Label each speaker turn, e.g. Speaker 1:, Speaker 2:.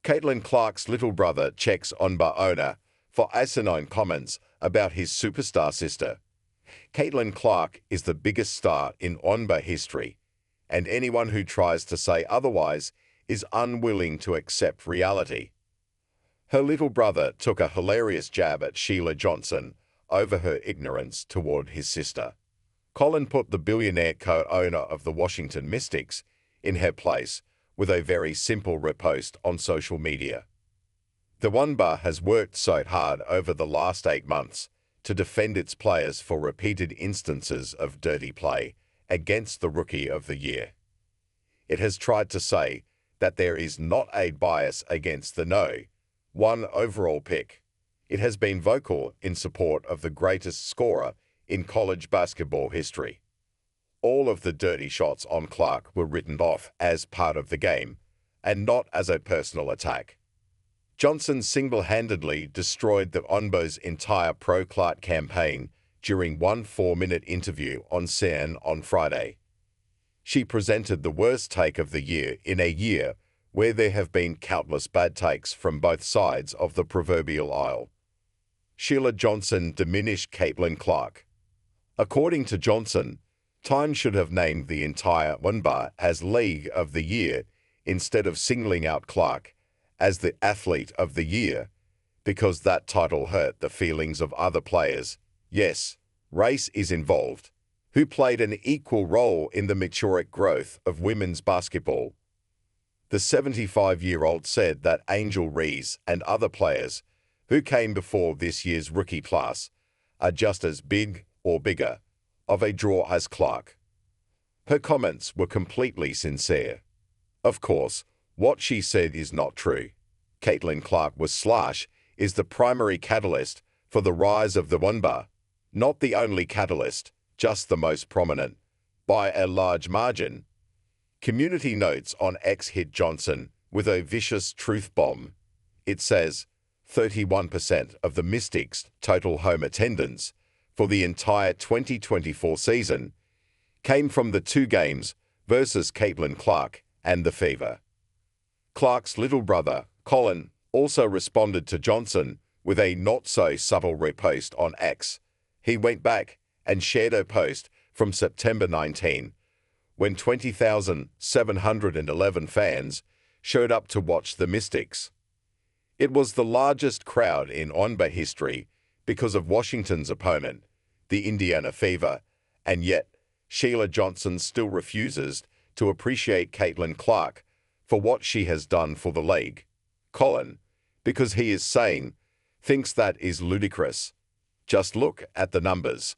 Speaker 1: Caitlin Clark's little brother checks Wnba owner for asinine comments about his superstar sister. Caitlin Clark is the biggest star in Wnba history, and anyone who tries to say otherwise is unwilling to accept reality. Her little brother took a hilarious jab at Sheila Johnson over her ignorance toward his sister. Colin put the billionaire co-owner of the Washington Mystics in her place with a very simple repost on social media. The Wnba has worked so hard over the last 8 months to defend its players for repeated instances of dirty play against the Rookie of the Year. It has tried to say that there is not a bias against the #1 overall pick. It has been vocal in support of the greatest scorer in college basketball history. All of the dirty shots on Clark were written off as part of the game and not as a personal attack. Johnson single-handedly destroyed the Wnba's entire pro-Clark campaign during one 4-minute interview on CNN on Friday. She presented the worst take of the year in a year where there have been countless bad takes from both sides of the proverbial aisle. Sheila Johnson diminished Caitlin Clark. According to Johnson, Time should have named the entire Wnba as League of the Year instead of singling out Clark as the Athlete of the Year, because that title hurt the feelings of other players. Yes, race is involved, who played an equal role in the meteoric growth of women's basketball. The 75-year-old said that Angel Reese and other players who came before this year's rookie class are just as big or bigger of a draw as Clark. Her comments were completely sincere. Of course, what she said is not true. Caitlin Clark is the primary catalyst for the rise of the Wnba, not the only catalyst, just the most prominent, by a large margin. Community Notes on X hit Johnson with a vicious truth bomb. It says 31% of the Mystics' total home attendance for the entire 2024 season came from the 2 games versus Caitlin Clark and the Fever. Clark's little brother, Colin, also responded to Johnson with a not-so-subtle repost on X. He went back and shared a post from September 19, when 20,711 fans showed up to watch the Mystics. It was the largest crowd in Wnba history because of Washington's opponent, the Indiana Fever, and yet Sheila Johnson still refuses to appreciate Caitlin Clark for what she has done for the league. Colin, because he is sane, thinks that is ludicrous. Just look at the numbers.